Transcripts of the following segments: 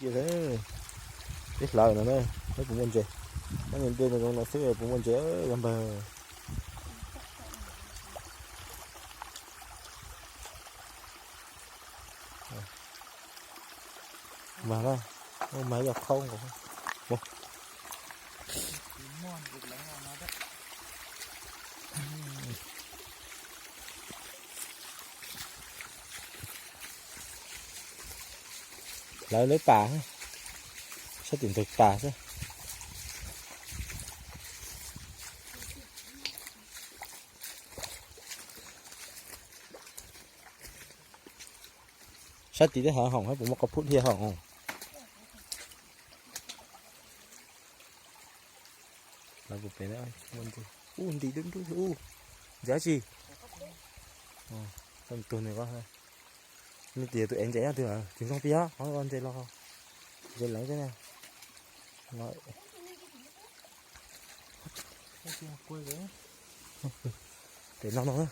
Chị thế biết lời nữa đây thấy cũng muốn chơi nó nhìn tên là nó sẽ cũng muốn chơi làm bờ mà đó máy gặp không một lấy tà sẽ tìm được tà chứ sẽ tìm được hả hỏng hay cũng một cặp phút here hỏng là một cái đấy muốn đi đứng đứng giá gì con tuần này quá ha nên tiền tụi em trẻ từ à tiền không phía con chơi lo chơi lấy thế này nói để nó nữa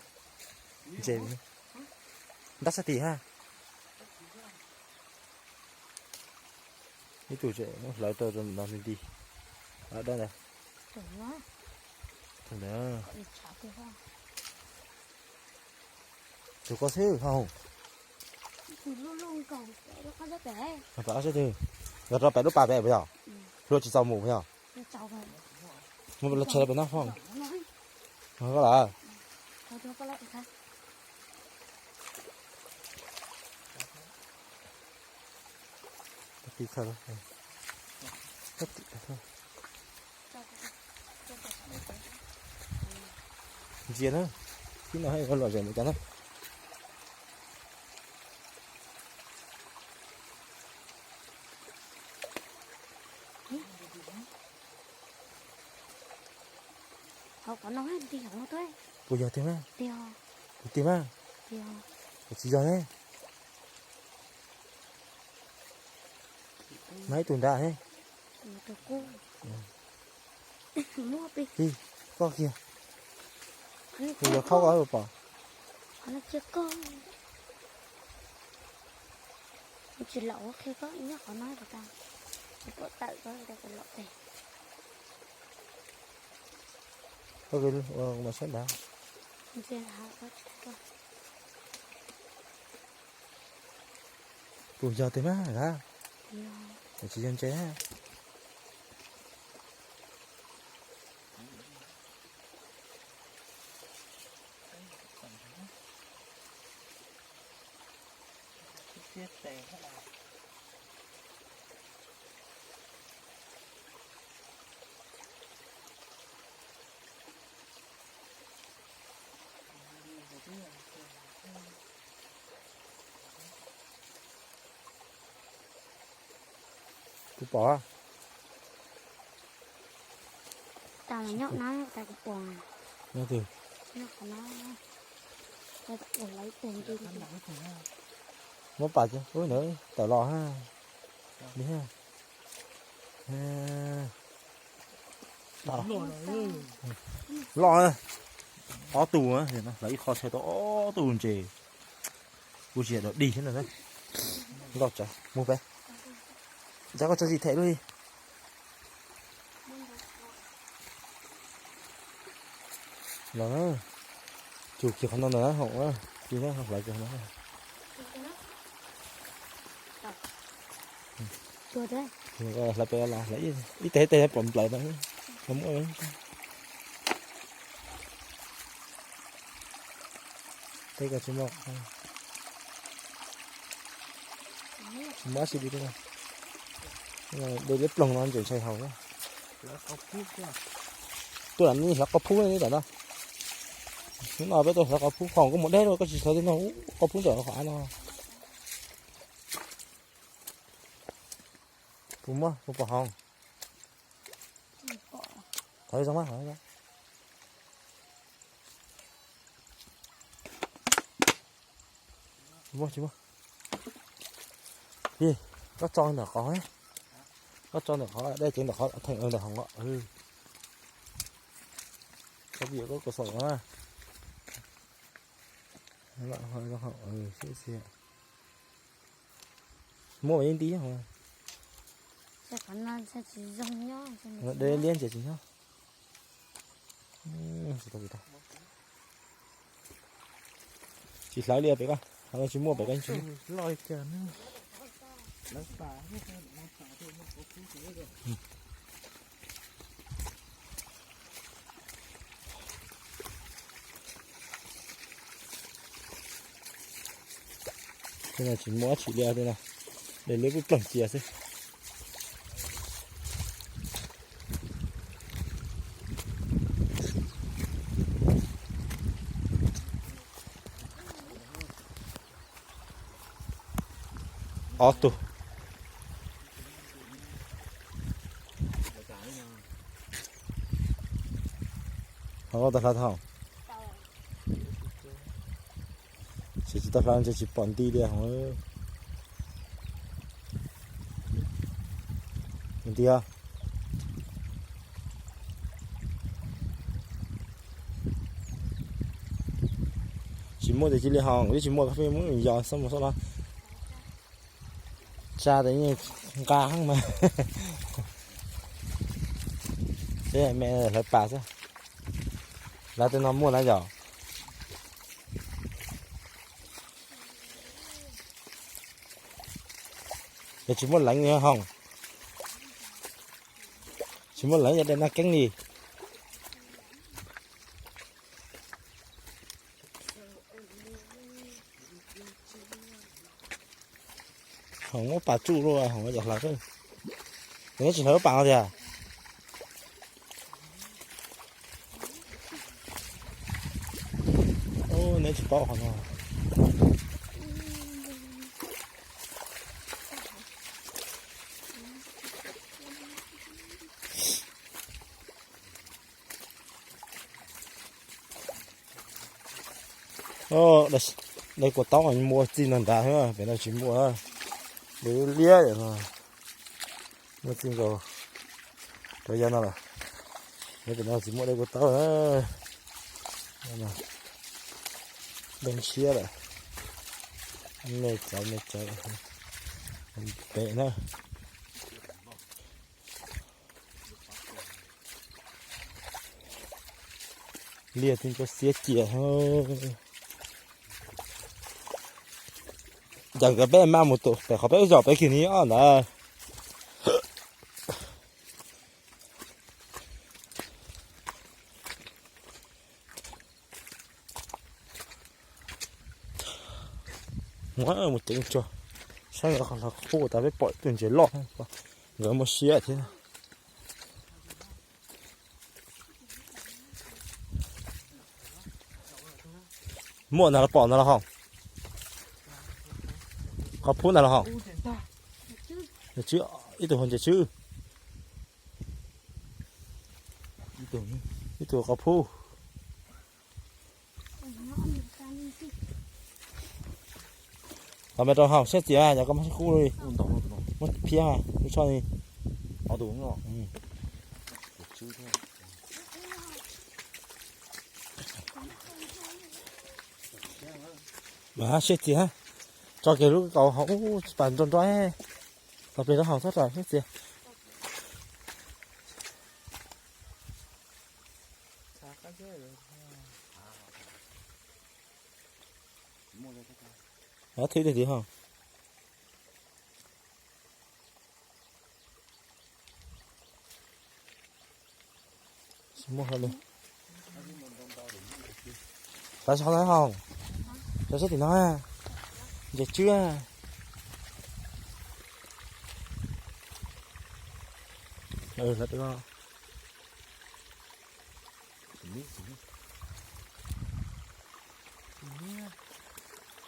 chơi đắt sát tì ha cái chủ trẻ nó lấy tôi rồi nó đi ở đây này thằng đó tôi có xíu không phải sẽ đi rồi nó phải lúc bà về bây giờ rồi chỉ sau mù bây giờ một lần chơi bên nó không có là đi thôi gì nữa khi nào hay con loại rồi mới chán lắm họ có nói đi không thôi bây giờ tìm á tiêu chỉ giờ đấy mấy tuần đã thế mua đi đi có kia bây giờ khó gói bỏ nó chưa có chỉ lẩu khi có nhắc họ nói được ta có tự có được cái lẩu này có cái mà xét đã trên hạ có bây giờ tìm á ra để chỉ dân chế tôi bỏ tao là nhóc nói tao cũng buồn nó từ nhóc của nó tao buồn lấy tiền đi nó bà chứ ôi nữa tao lo ha đi ha lo ó tù á thì nó lấy kho xe to ó tù làm gì cô chị nó đi thế nào đấy lọt chả mua vé giá có cho gì thẻ luôn đi nó chủ kia không nó họ á thì nó học lại cho nó chưa đấy là bé là lấy ít té té bấm lại đó không ơi đây cả chúng má xí đi đâu đây lấy plong nó ăn chơi hầu đó tôi làm như là có phú này cả đó chúng nào với tôi là có phú phòng có một đấy thôi có chỉ thấy nó có phú trở khóa nó đúng không có hồng thấy giống mắt hả đúng không đi có cho nó khó ấy có cho nó khó đây chính là khó thành ơn là hồng ạ có việc có cửa sổ á lại hơi nó hậu xịa mua mấy tí không sẽ có nó sẽ chỉ giống nhau Đây liên chỉ nhá. Chỉ lấy liền phải không? Hàng chỉ mua phải cái chứ. Lòi kìa nữa. Nó xả Cái này chỉ mua chỉ liền đây này. Để lấy cái cổng chìa xem. Auto. Họ ta phát hỏng. Chỉ ta phát chỉ bọn đi đi hỏng. Mình đi à? Chỉ mua để chỉ đi hỏng, chỉ mua cà phê muốn giờ xong một số đó. Cha đấy như ca hăng mà. Thế mẹ lại bà sao? Là tôi nó mua lá giỏ. Để chỉ muốn lạnh nữa không? Chỉ muốn lạnh cho nên nó cánh gì? Không có bà chủ rồi, không có giọt là thôi. Nó chỉ thấy bà thôi à? Ô, nó chỉ bỏ hòn rồi. Ô, đây của tao anh mua tin lần đã thôi, phải là chỉ mua để lia vậy mà. Mua tin rồi. Thời gian nào rồi? Đây cái nào chỉ mua đây của tao thôi. Đây nào. Bên chia rồi. Này chạy. Bể nữa. Lia tin có xía chìa thôi. Giờ cái bé mang một tổ, phải khó bé giỏ bé kia ní ở nè. Quá một tiếng cho, sao nó còn là khô ta biết bội tiền chế lọ, rồi một xía thế. Muộn nào là bỏ nó là không? Có phun nào là không? Được chứ, ít tuổi hơn chứ. Ít tuổi có phun. Mẹ cho học xét gì à? Nhà con mất khu đi. Mất phía à? Tôi cho đi. đúng rồi. Mà xét gì hả? Cho cái lúc cậu học bản tròn trói. Tập về nó học rất rồi xét gì. Đó thấy được gì không? Mua hết đi. Tại sao nói không? Tại sao thì nói à? Giờ chưa? Ừ, thật đúng không?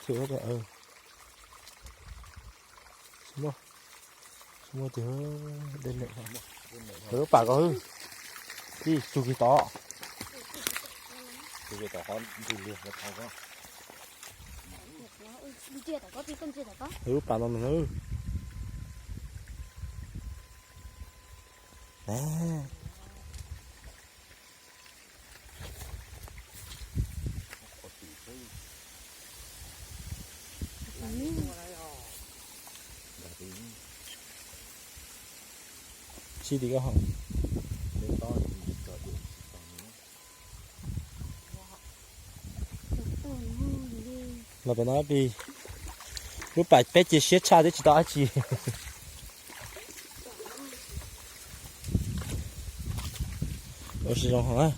Thử rồi, ừ. Mua từ đến này không? Đỡ bà có hư. Đi, chú kỳ to. Chú kỳ to con đi liền nó thao có. Ừ, bà nó mình hư. Nè. chi thì có hỏng Đến to thì cỡ được tầm nữa. là bên đó bị lúc bảy bé chỉ xếp cha đấy chỉ đó chỉ ở市场好啊。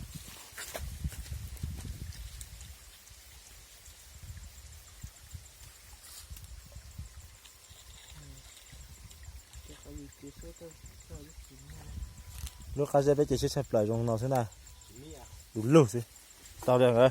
lúc khai sẽ bé chỉ xếp lại trong nào thế nào đủ lâu chứ tao được rồi